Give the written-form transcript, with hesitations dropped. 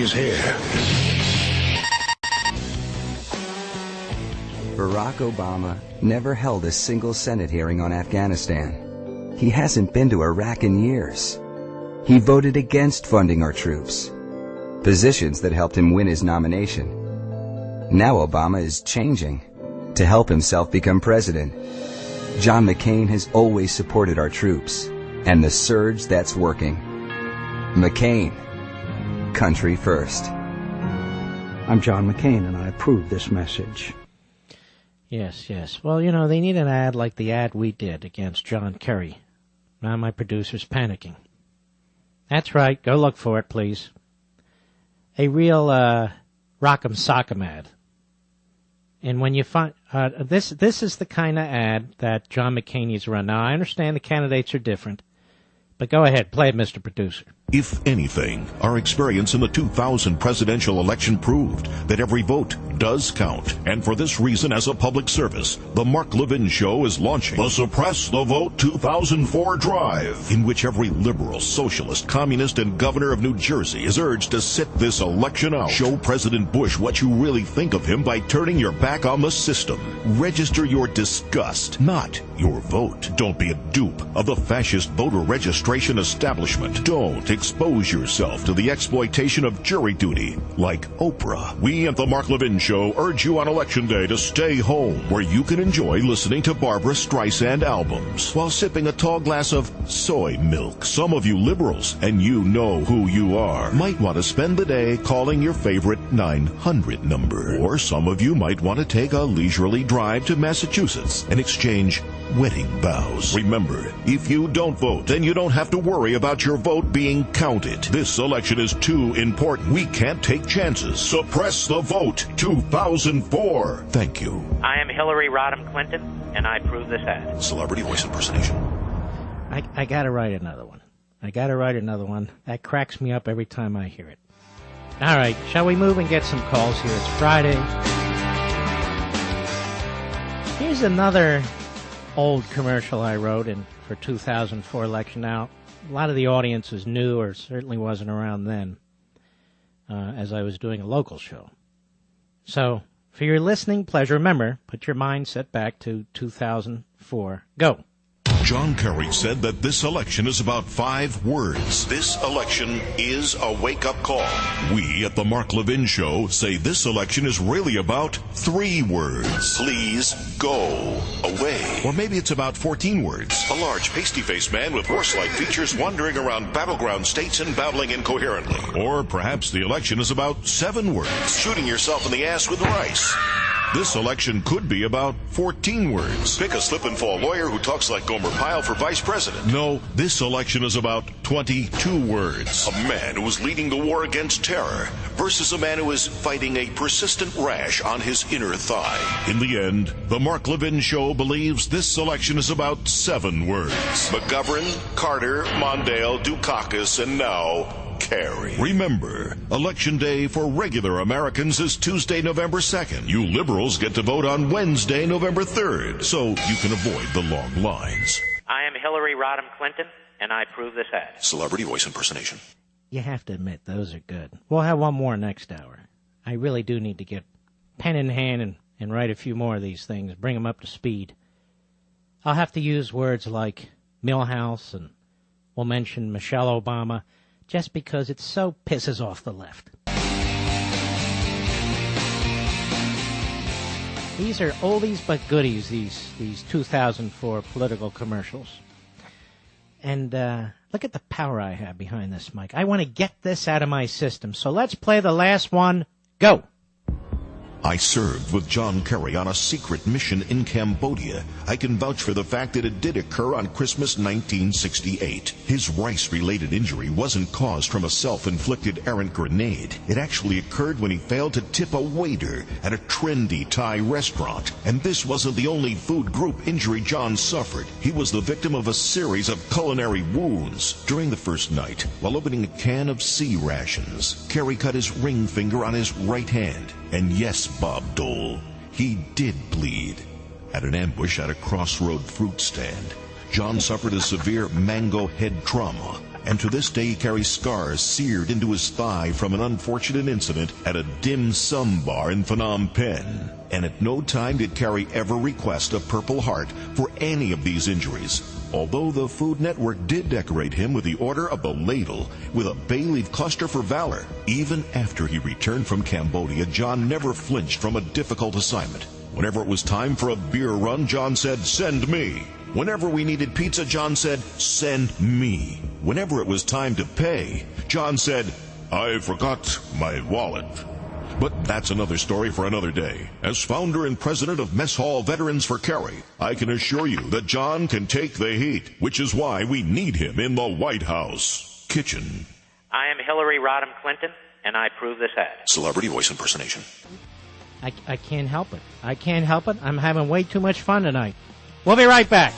He's here. Barack Obama never held a single Senate hearing on Afghanistan. He hasn't been to Iraq in years. He voted against funding our troops, positions that helped him win his nomination. Now Obama is changing to help himself become president. John McCain has always supported our troops and the surge that's working. McCain, country first. I'm John McCain, and I approve this message. Yes, yes. Well, you know, they need an ad like the ad we did against John Kerry. Now my producer's panicking. That's right. Go look for it, please. A real Rock'em Sock'em ad. And when you find this is the kind of ad that John McCain needs to run. Now, I understand the candidates are different, but go ahead, play it, Mr. Producer. If anything, our experience in the 2000 presidential election proved that every vote does count. And for this reason, as a public service, the Mark Levin Show is launching the Suppress the Vote 2004 Drive, in which every liberal, socialist, communist, and governor of New Jersey is urged to sit this election out. Show President Bush what you really think of him by turning your back on the system. Register your disgust, not your vote. Don't be a dupe of the fascist voter registration establishment. Don't expose yourself to the exploitation of jury duty like Oprah. We at the Mark Levin Show urge you on Election Day to stay home, where you can enjoy listening to Barbra Streisand albums while sipping a tall glass of soy milk. Some of you liberals, and you know who you are, might want to spend the day calling your favorite 900 number. Or some of you might want to take a leisurely drive to Massachusetts and exchange wedding vows. Remember, if you don't vote, then you don't have to worry about your vote being counted. This election is too important. We can't take chances. Suppress the Vote 2004. Thank you. I am Hillary Rodham Clinton, and I approve this ad. Celebrity voice impersonation. I gotta write another one. That cracks me up every time I hear it. All right, shall we move and get some calls here? It's Friday. Here's another old commercial I wrote for 2004 election. Now, a lot of the audience is new or certainly wasn't around then, as I was doing a local show. So, for your listening pleasure, remember, put your mindset back to 2004. Go. John Kerry said that this election is about 5 words. This election is a wake-up call. We at the Mark Levin Show say this election is really about 3 words. Please go away. Or maybe it's about 14 words. A large, pasty-faced man with horse-like features wandering around battleground states and babbling incoherently. Or perhaps the election is about 7 words. Shooting yourself in the ass with rice. This election could be about 14 words. Pick a slip-and-fall lawyer who talks like Gomer Pyle for vice president. No, this election is about 22 words. A man who is leading the war against terror versus a man who is fighting a persistent rash on his inner thigh. In the end, the Mark Levin Show believes this election is about 7 words. McGovern, Carter, Mondale, Dukakis, and now Kerry. Remember, Election Day for regular Americans is Tuesday, November 2nd. You liberals get to vote on Wednesday, November 3rd, so you can avoid the long lines. I am Hillary Rodham Clinton, and I approve this ad. Celebrity voice impersonation. You have to admit, those are good. We'll have one more next hour. I really do need to get pen in hand and write a few more of these things, bring them up to speed. I'll have to use words like Milhouse, and we'll mention Michelle Obama, just because it so pisses off the left. These are oldies but goodies, these 2004 political commercials. And look at the power I have behind this mic. I want to get this out of my system. So let's play the last one. Go. I served with John Kerry on a secret mission in Cambodia. I can vouch for the fact that it did occur on Christmas 1968. His rice-related injury wasn't caused from a self-inflicted errant grenade. It actually occurred when he failed to tip a waiter at a trendy Thai restaurant. And this wasn't the only food group injury John suffered. He was the victim of a series of culinary wounds. During the first night, while opening a can of sea rations, Kerry cut his ring finger on his right hand. And yes, Bob Dole, he did bleed. At an ambush at a crossroad fruit stand, John suffered a severe mango head trauma. and to this day he carries scars seared into his thigh from an unfortunate incident at a dim sum bar in Phnom Penh. And at no time did Kerry ever request a Purple Heart for any of these injuries, although the Food Network did decorate him with the Order of the Ladle with a bay leaf cluster for valor. Even after he returned from Cambodia, John never flinched from a difficult assignment. Whenever it was time for a beer run, John said, "Send me." Whenever we needed pizza, John said, "Send me." Whenever it was time to pay, John said, "I forgot my wallet." But that's another story for another day. As founder and president of Mess Hall Veterans for Kerry, I can assure you that John can take the heat, which is why we need him in the White House kitchen. I am Hillary Rodham Clinton, and I approve this ad. Celebrity voice impersonation. I can't help it. I can't help it. I'm having way too much fun tonight. We'll be right back.